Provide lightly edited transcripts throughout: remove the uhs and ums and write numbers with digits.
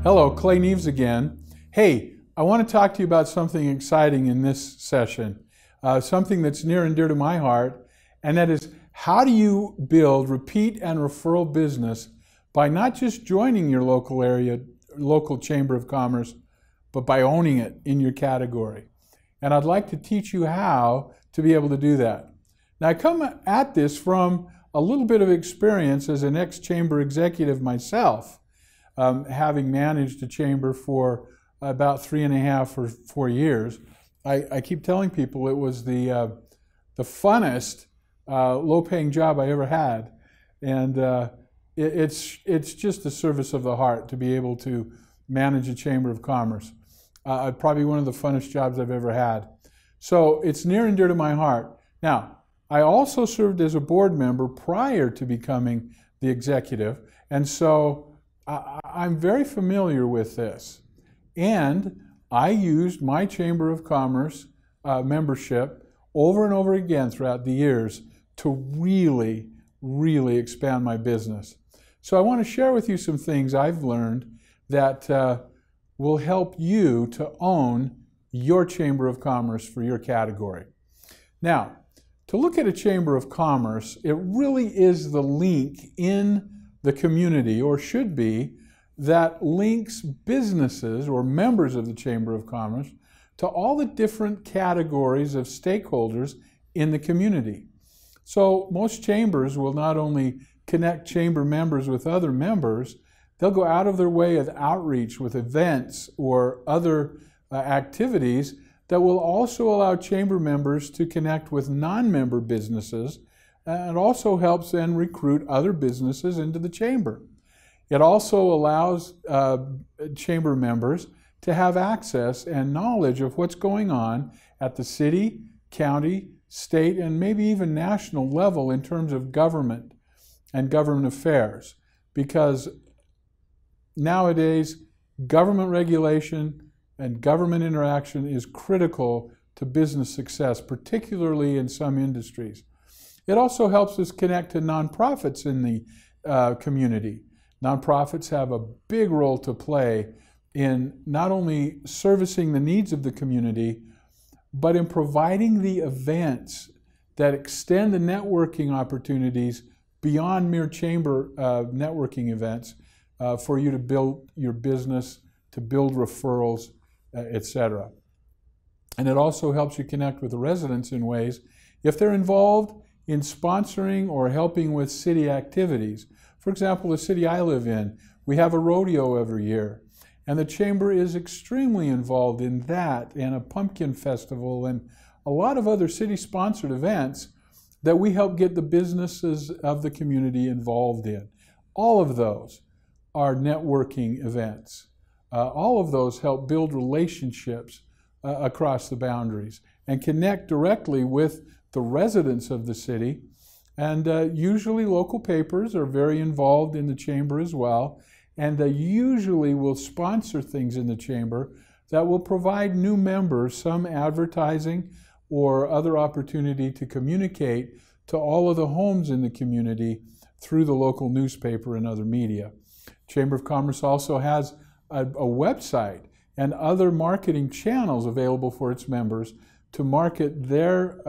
Hello, Clay Neves again. Hey, I want to talk to you about something exciting in this session, something that's near and dear to my heart, and that is how do you build repeat and referral business by not just joining your local Chamber of Commerce, but by owning it in your category. And I'd like to teach you how to be able to do that. Now, I come at this from a little bit of experience as an ex-chamber executive myself, having managed a chamber for about 3.5 or 4 years. I keep telling people it was the funnest low-paying job I ever had, and it's just a service of the heart to be able to manage a Chamber of Commerce. Probably one of the funnest jobs I've ever had. So it's near and dear to my heart. Now, I also served as a board member prior to becoming the executive, and so I'm very familiar with this. And I used my Chamber of Commerce membership over and over again throughout the years to really, really expand my business. So I want to share with you some things I've learned that will help you to own your Chamber of Commerce for your category. Now, to look at a Chamber of Commerce, it really is the link in the community, or should be, that links businesses or members of the Chamber of Commerce to all the different categories of stakeholders in the community. So most chambers will not only connect chamber members with other members, they'll go out of their way of outreach with events or other activities that will also allow chamber members to connect with non-member businesses. It also helps then recruit other businesses into the chamber. It also allows chamber members to have access and knowledge of what's going on at the city, county, state, and maybe even national level in terms of government and government affairs. Because nowadays, government regulation and government interaction is critical to business success, particularly in some industries. It also helps us connect to nonprofits in the community. Nonprofits have a big role to play in not only servicing the needs of the community, but in providing the events that extend the networking opportunities beyond mere chamber networking events for you to build your business, to build referrals, etc. And it also helps you connect with the residents in ways, if they're involved in sponsoring or helping with city activities. For example, the city I live in, we have a rodeo every year, and the chamber is extremely involved in that, and a pumpkin festival, and a lot of other city-sponsored events that we help get the businesses of the community involved in. All of those are networking events. All of those help build relationships across the boundaries and connect directly with the residents of the city. And usually local papers are very involved in the chamber as well, and they usually will sponsor things in the chamber that will provide new members some advertising or other opportunity to communicate to all of the homes in the community through the local newspaper and other media. Chamber of Commerce also has a website and other marketing channels available for its members to market their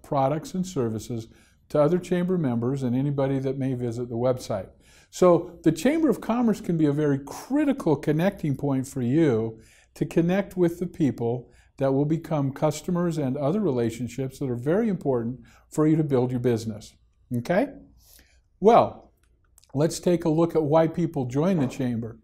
products and services to other chamber members and anybody that may visit the website. So the Chamber of Commerce can be a very critical connecting point for you to connect with the people that will become customers and other relationships that are very important for you to build your business. Okay? Well, let's take a look at why people join the chamber.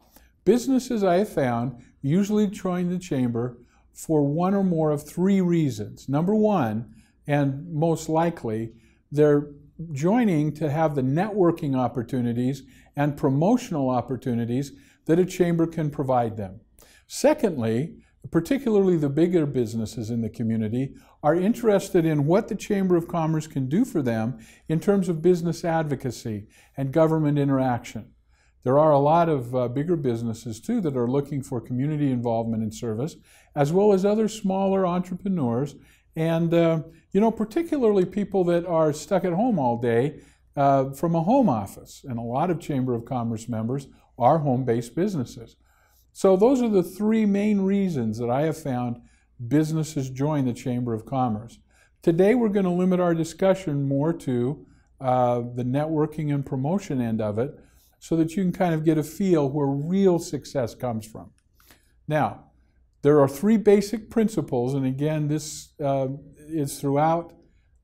Businesses, I have found, usually join the chamber for one or more of 3 reasons. Number one, and most likely, they're joining to have the networking opportunities and promotional opportunities that a chamber can provide them. Secondly, particularly the bigger businesses in the community are interested in what the Chamber of Commerce can do for them in terms of business advocacy and government interaction. There are a lot of bigger businesses too that are looking for community involvement and service, as well as other smaller entrepreneurs and particularly people that are stuck at home all day from a home office. And a lot of Chamber of Commerce members are home-based businesses. So those are the three main reasons that I have found businesses join the Chamber of Commerce. Today we're going to limit our discussion more to the networking and promotion end of it so that you can kind of get a feel where real success comes from. Now, there are three basic principles, and again, this is throughout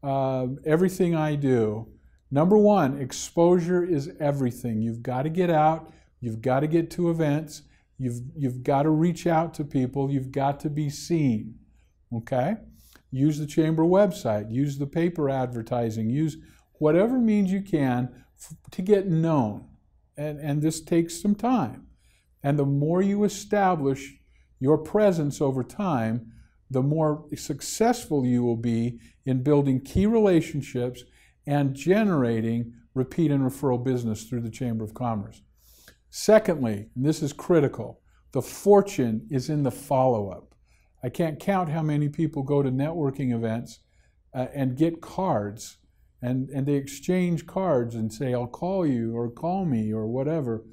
everything I do. Number one, exposure is everything. You've got to get out. You've got to get to events. You've got to reach out to people. You've got to be seen. Okay? Use the Chamber website. Use the paper advertising. Use whatever means you can to get known. And this takes some time. And the more you establish your presence over time, the more successful you will be in building key relationships and generating repeat and referral business through the Chamber of Commerce. Secondly, and this is critical, the fortune is in the follow-up. I can't count how many people go to networking events and get cards, and they exchange cards and say, I'll call you or call me or whatever,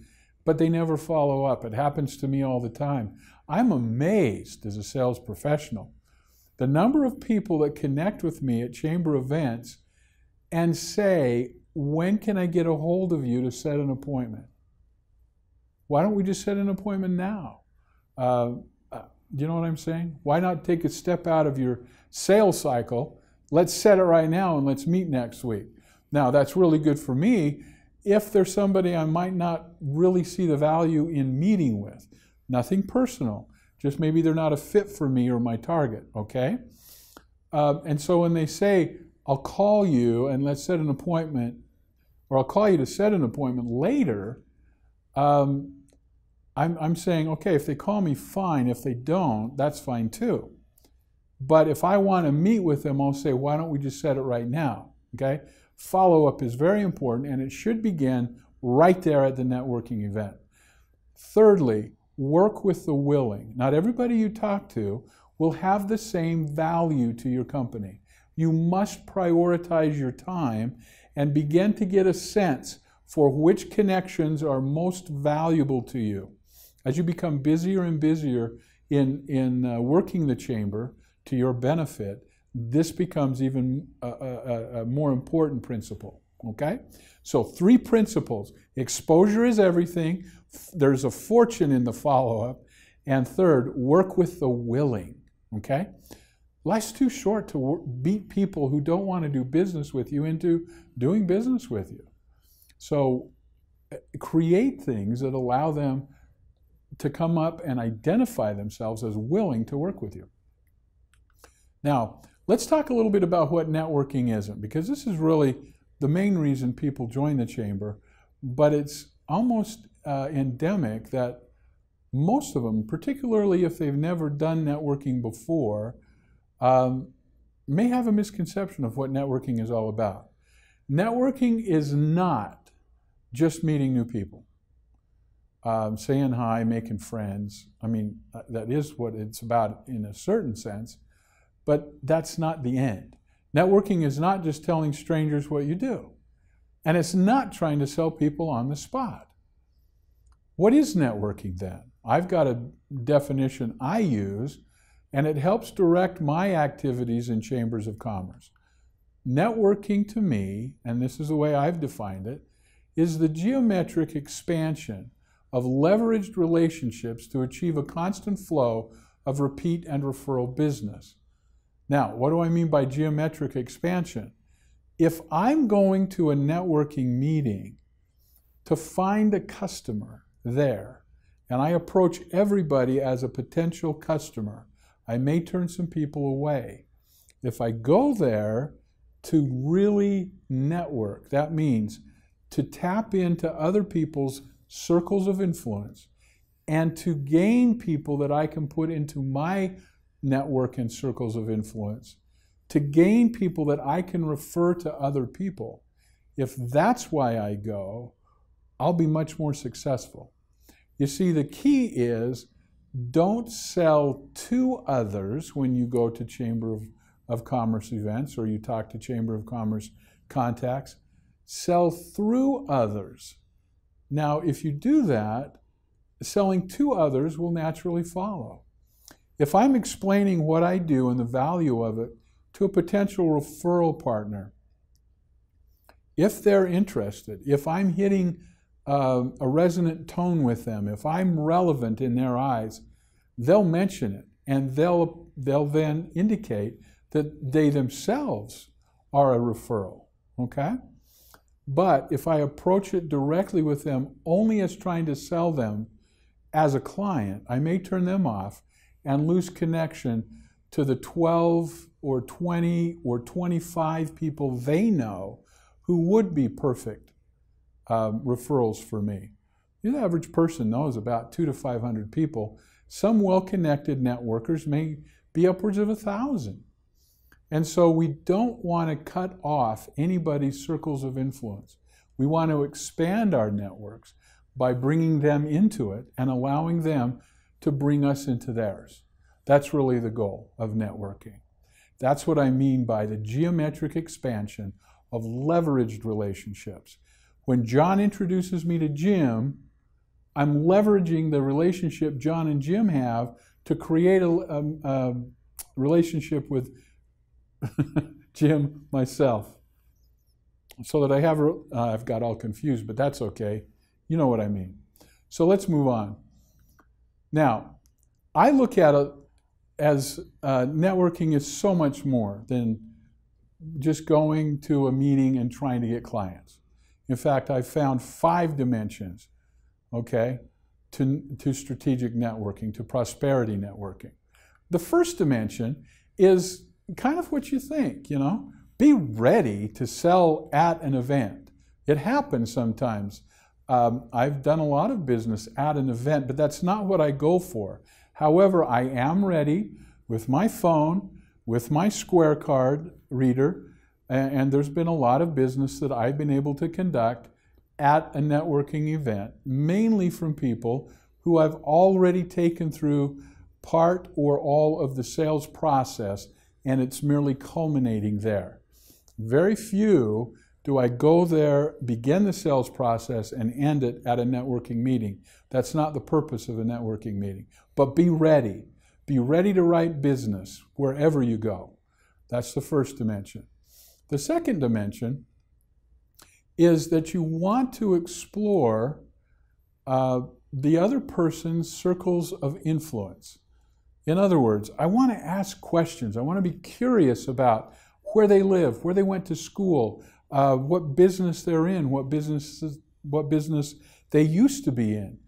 but they never follow up. It happens to me all the time. I'm amazed as a sales professional. The number of people that connect with me at Chamber events and say, when can I get a hold of you to set an appointment? Why don't we just set an appointment now? You know what I'm saying? Why not take a step out of your sales cycle? Let's set it right now and let's meet next week. Now, that's really good for me if there's somebody I might not really see the value in meeting with. Nothing personal, just maybe they're not a fit for me or my target, okay? And so when they say, I'll call you and let's set an appointment, or I'll call you to set an appointment later, I'm saying, okay, if they call me, fine. If they don't, that's fine too. But if I want to meet with them, I'll say, why don't we just set it right now, okay? Follow-up is very important, and it should begin right there at the networking event. Thirdly, work with the willing. Not everybody you talk to will have the same value to your company. You must prioritize your time and begin to get a sense for which connections are most valuable to you. As you become busier and busier in working the Chamber to your benefit, this becomes even a more important principle, okay? So 3 principles. Exposure is everything. There's a fortune in the follow-up. And third, work with the willing, okay? Life's too short to beat people who don't want to do business with you into doing business with you. So create things that allow them to come up and identify themselves as willing to work with you. Now, let's talk a little bit about what networking isn't, because this is really the main reason people join the Chamber, but it's almost endemic that most of them, particularly if they've never done networking before, may have a misconception of what networking is all about. Networking is not just meeting new people, saying hi, making friends. I mean, that is what it's about in a certain sense, but that's not the end. Networking is not just telling strangers what you do, and it's not trying to sell people on the spot. What is networking then? I've got a definition I use, and it helps direct my activities in chambers of commerce. Networking to me, and this is the way I've defined it, is the geometric expansion of leveraged relationships to achieve a constant flow of repeat and referral business. Now, what do I mean by geometric expansion? If I'm going to a networking meeting to find a customer there, and I approach everybody as a potential customer, I may turn some people away. If I go there to really network, that means to tap into other people's circles of influence and to gain people that I can put into my network and circles of influence, to gain people that I can refer to other people. If that's why I go, I'll be much more successful. You see, the key is don't sell to others when you go to Chamber of Commerce events or you talk to Chamber of Commerce contacts. Sell through others. Now, if you do that, selling to others will naturally follow. If I'm explaining what I do and the value of it to a potential referral partner, if they're interested, if I'm hitting a resonant tone with them, if I'm relevant in their eyes, they'll mention it, and they'll then indicate that they themselves are a referral, okay? But if I approach it directly with them only as trying to sell them as a client, I may turn them off and lose connection to the 12 or 20 or 25 people they know who would be perfect referrals for me. The average person knows about 200 to 500 people. Some well-connected networkers may be upwards of 1,000. And so we don't want to cut off anybody's circles of influence. We want to expand our networks by bringing them into it and allowing them to bring us into theirs. That's really the goal of networking. That's what I mean by the geometric expansion of leveraged relationships. When John introduces me to Jim, I'm leveraging the relationship John and Jim have to create a relationship with Jim, myself. So that I've got all confused, but that's okay. You know what I mean. So let's move on. Now, I look at it as networking is so much more than just going to a meeting and trying to get clients. In fact, I've found 5 dimensions, okay, to strategic networking, to prosperity networking. The first dimension is kind of what you think, you know. Be ready to sell at an event. It happens sometimes. I've done a lot of business at an event, but that's not what I go for. However, I am ready with my phone, with my Square card reader, and there's been a lot of business that I've been able to conduct at a networking event, mainly from people who I've already taken through part or all of the sales process, and it's merely culminating there. Very few do I go there, begin the sales process, and end it at a networking meeting. That's not the purpose of a networking meeting. But be ready. Be ready to write business wherever you go. That's the first dimension. The second dimension is that you want to explore the other person's circles of influence. In other words, I want to ask questions. I want to be curious about where they live, where they went to school, what business they're in, what business they used to be in,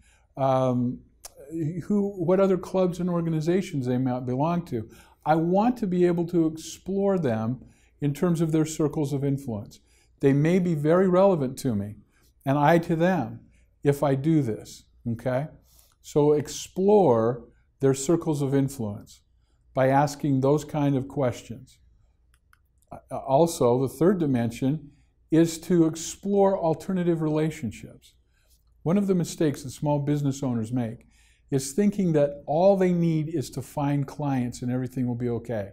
what other clubs and organizations they might belong to. I want to be able to explore them in terms of their circles of influence. They may be very relevant to me, and I to them, if I do this, okay? So explore their circles of influence by asking those kind of questions. Also, the third dimension is to explore alternative relationships. One of the mistakes that small business owners make is thinking that all they need is to find clients and everything will be okay.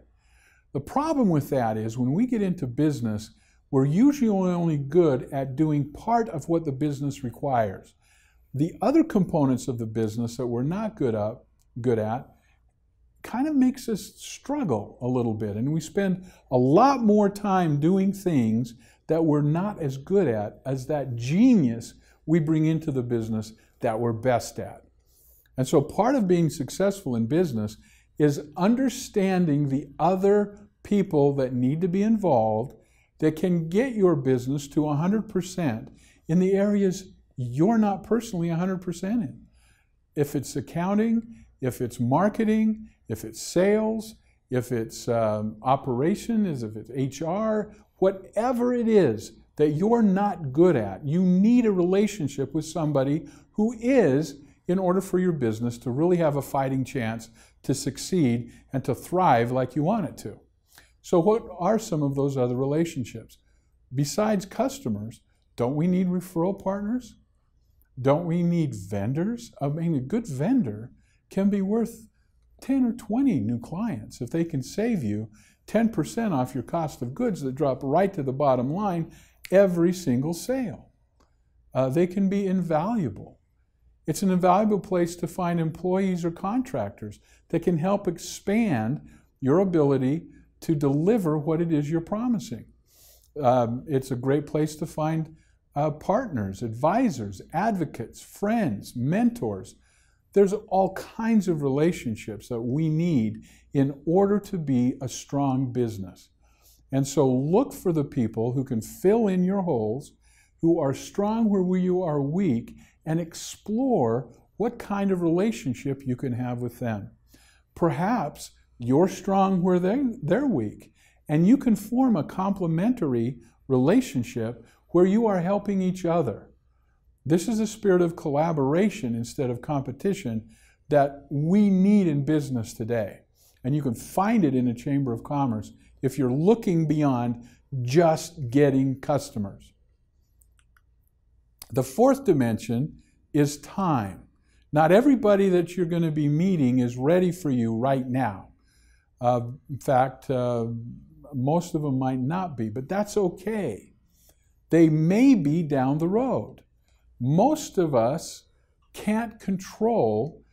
The problem with that is when we get into business, we're usually only good at doing part of what the business requires. The other components of the business that we're not good at kind of makes us struggle a little bit, and we spend a lot more time doing things that we're not as good at as that genius we bring into the business that we're best at. And so part of being successful in business is understanding the other people that need to be involved that can get your business to 100% in the areas you're not personally 100% in. If it's accounting, if it's marketing, if it's sales, if it's operations, if it's HR, whatever it is that you're not good at, you need a relationship with somebody who is, in order for your business to really have a fighting chance to succeed and to thrive like you want it to. So what are some of those other relationships? Besides customers, don't we need referral partners? Don't we need vendors? I mean, a good vendor can be worth 10 or 20 new clients if they can save you 10% off your cost of goods that drop right to the bottom line every single sale. They can be invaluable. It's an invaluable place to find employees or contractors that can help expand your ability to deliver what it is you're promising. It's a great place to find partners, advisors, advocates, friends, mentors. There's all kinds of relationships that we need in order to be a strong business. And so look for the people who can fill in your holes, who are strong where you are weak, and explore what kind of relationship you can have with them. Perhaps you're strong where they're weak, and you can form a complementary relationship where you are helping each other. This is a spirit of collaboration instead of competition that we need in business today. And you can find it in a Chamber of Commerce if you're looking beyond just getting customers. The fourth dimension is time. Not everybody that you're going to be meeting is ready for you right now. In fact, most of them might not be, but that's okay. They may be down the road. Most of us can't control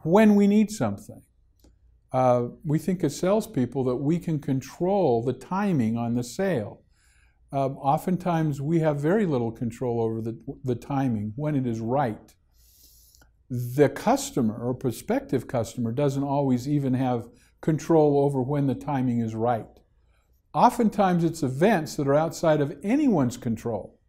when we need something. We think as salespeople that we can control the timing on the sale. Oftentimes we have very little control over the timing when it is right. The customer or prospective customer doesn't always even have control over when the timing is right. Oftentimes it's events that are outside of anyone's control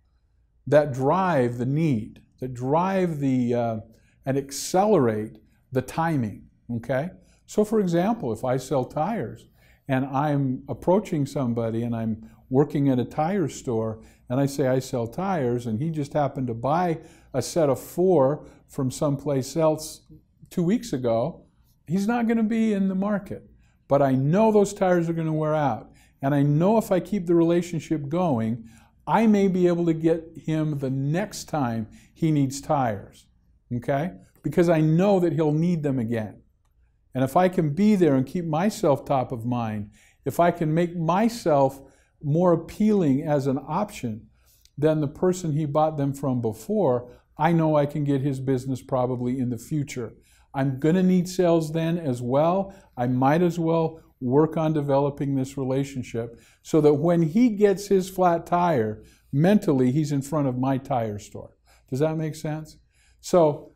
that drive the need, that drive and accelerate the timing, okay? So for example, if I sell tires and I'm approaching somebody and I'm working at a tire store and I say I sell tires and he just happened to buy a set of 4 from someplace else 2 weeks ago, he's not going to be in the market. But I know those tires are going to wear out. And I know if I keep the relationship going, I may be able to get him the next time he needs tires, okay? Because I know that he'll need them again. And if I can be there and keep myself top of mind, if I can make myself more appealing as an option than the person he bought them from before, I know I can get his business probably in the future. I'm going to need sales then as well. I might as well work on developing this relationship so that when he gets his flat tire, mentally he's in front of my tire store. Does that make sense? So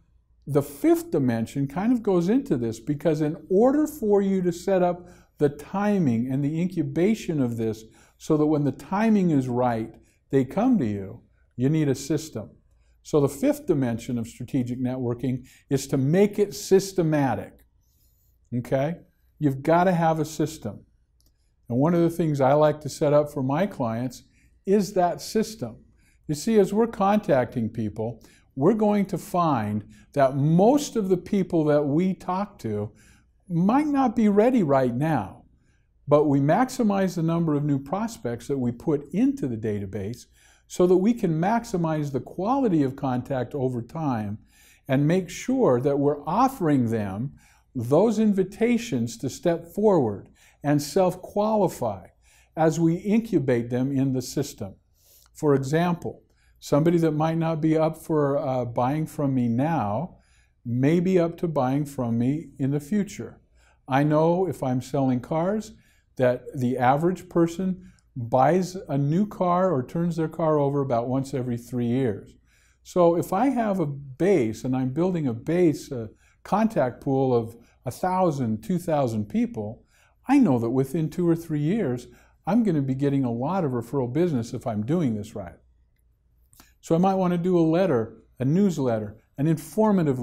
the fifth dimension kind of goes into this because in order for you to set up the timing and the incubation of this so that when the timing is right, they come to you, you need a system. So the fifth dimension of strategic networking is to make it systematic, okay? You've got to have a system. And one of the things I like to set up for my clients is that system. You see, as we're contacting people, we're going to find that most of the people that we talk to might not be ready right now, but we maximize the number of new prospects that we put into the database so that we can maximize the quality of contact over time and make sure that we're offering them those invitations to step forward and self-qualify as we incubate them in the system. For example, somebody that might not be up for buying from me now may be up to buying from me in the future. I know if I'm selling cars that the average person buys a new car or turns their car over about once every 3 years. So if I have a base and I'm building a base, a contact pool of 1,000, 2,000 people, I know that within 2 or 3 years, I'm going to be getting a lot of referral business if I'm doing this right. So I might want to do a letter, a newsletter, an informative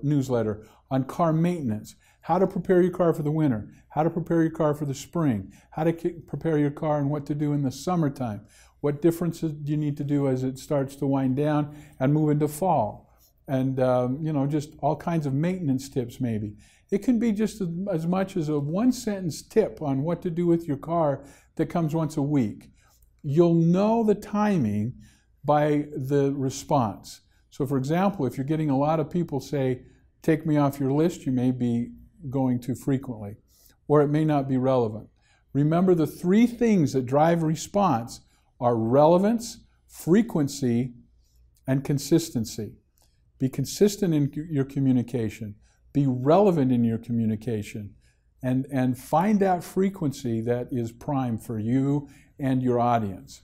newsletter on car maintenance, how to prepare your car for the winter, how to prepare your car for the spring, how to prepare your car and what to do in the summertime, what differences do you need to do as it starts to wind down and move into fall, and just all kinds of maintenance tips maybe. It can be just as much as a 1-sentence tip on what to do with your car that comes once a week. You'll know the timing by the response. So for example, if you're getting a lot of people say, take me off your list, you may be going too frequently, or it may not be relevant. Remember, the 3 things that drive response are relevance, frequency, and consistency. Be consistent in your communication. Be relevant in your communication. And find that frequency that is prime for you and your audience.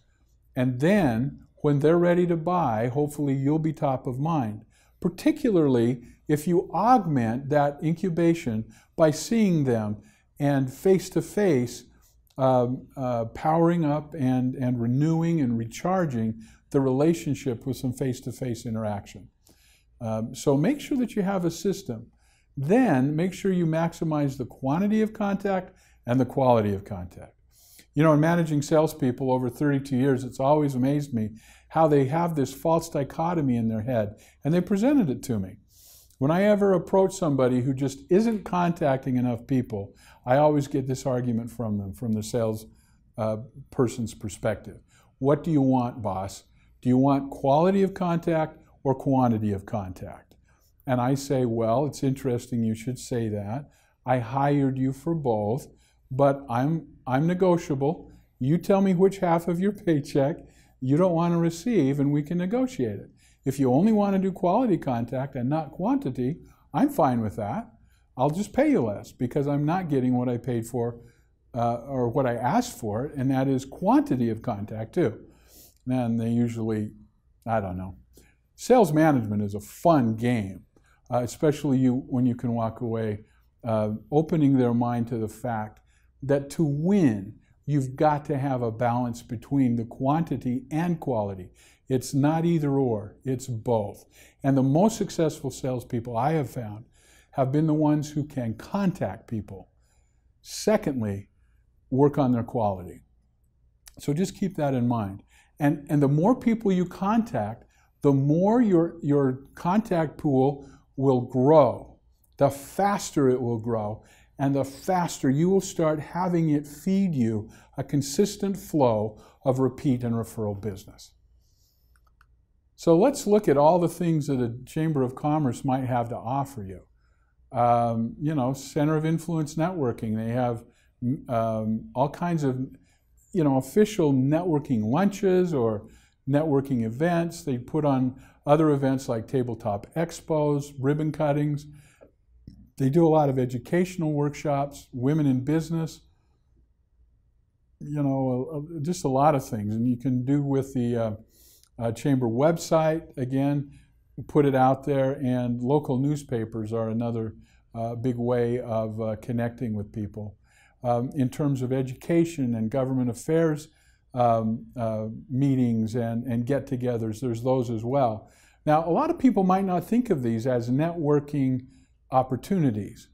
And then, when they're ready to buy, hopefully you'll be top of mind. Particularly if you augment that incubation by seeing them and face-to-face, powering up and renewing and recharging the relationship with some face-to-face interaction. So make sure that you have a system. Then make sure you maximize the quantity of contact and the quality of contact. You know, in managing salespeople over 32 years, it's always amazed me how they have this false dichotomy in their head, and they presented it to me. When I ever approach somebody who just isn't contacting enough people, I always get this argument from them, from the sales person's perspective. What do you want, boss? Do you want quality of contact or quantity of contact? And I say, well, it's interesting you should say that. I hired you for both, but I'm negotiable. You tell me which half of your paycheck you don't want to receive, and we can negotiate it. If you only want to do quality contact and not quantity, I'm fine with that. I'll just pay you less because I'm not getting what I paid for or what I asked for, and that is quantity of contact too. And they usually, I don't know. Sales management is a fun game. Especially when you can walk away opening their mind to the fact that to win, you've got to have a balance between the quantity and quality. It's not either or, it's both. And the most successful salespeople I have found have been the ones who can contact people. Secondly, work on their quality. So just keep that in mind. And the more people you contact, the more your contact pool will grow, the faster it will grow, and the faster you will start having it feed you a consistent flow of repeat and referral business. So let's look at all the things that a Chamber of Commerce might have to offer you. You know, Center of Influence Networking. They have all kinds of, you know, official networking lunches or networking events. They put on other events like tabletop expos, ribbon cuttings. They do a lot of educational workshops, women in business, you know, just a lot of things. And you can do with the Chamber website, again, put it out there, and local newspapers are another big way of connecting with people. In terms of education and government affairs, meetings and get-togethers, there's those as well. Now, a lot of people might not think of these as networking opportunities,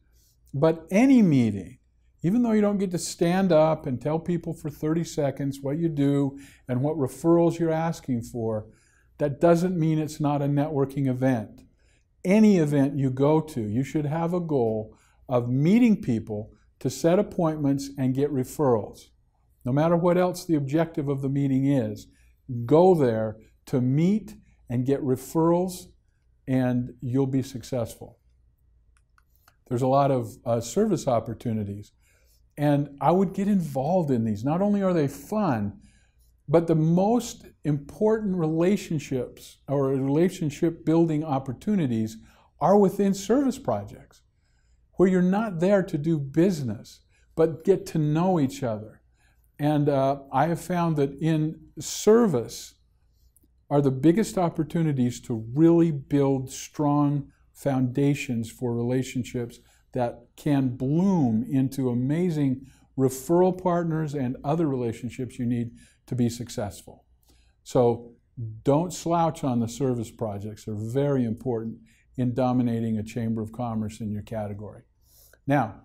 but any meeting, even though you don't get to stand up and tell people for 30 seconds what you do and what referrals you're asking for, that doesn't mean it's not a networking event. Any event you go to, you should have a goal of meeting people to set appointments and get referrals. No matter what else the objective of the meeting is, go there to meet and get referrals, and you'll be successful. There's a lot of service opportunities, and I would get involved in these. Not only are they fun, but the most important relationships or relationship building opportunities are within service projects, where you're not there to do business, but get to know each other. And I have found that in service are the biggest opportunities to really build strong foundations for relationships that can bloom into amazing referral partners and other relationships you need to be successful. So don't slouch on the service projects. They're very important in dominating a Chamber of Commerce in your category. Now,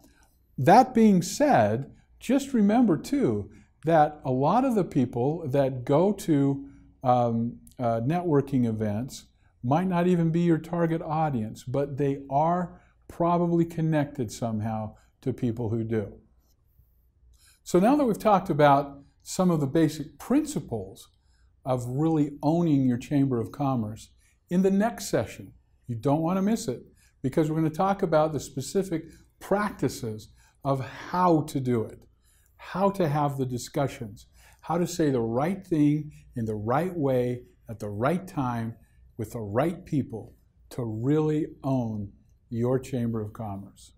that being said, just remember too that a lot of the people that go to networking events might not even be your target audience, but they are probably connected somehow to people who do. So now that we've talked about some of the basic principles of really owning your Chamber of Commerce, in the next session, you don't want to miss it, because we're going to talk about the specific practices of how to do it, how to have the discussions, how to say the right thing in the right way at the right time with the right people to really own your Chamber of Commerce.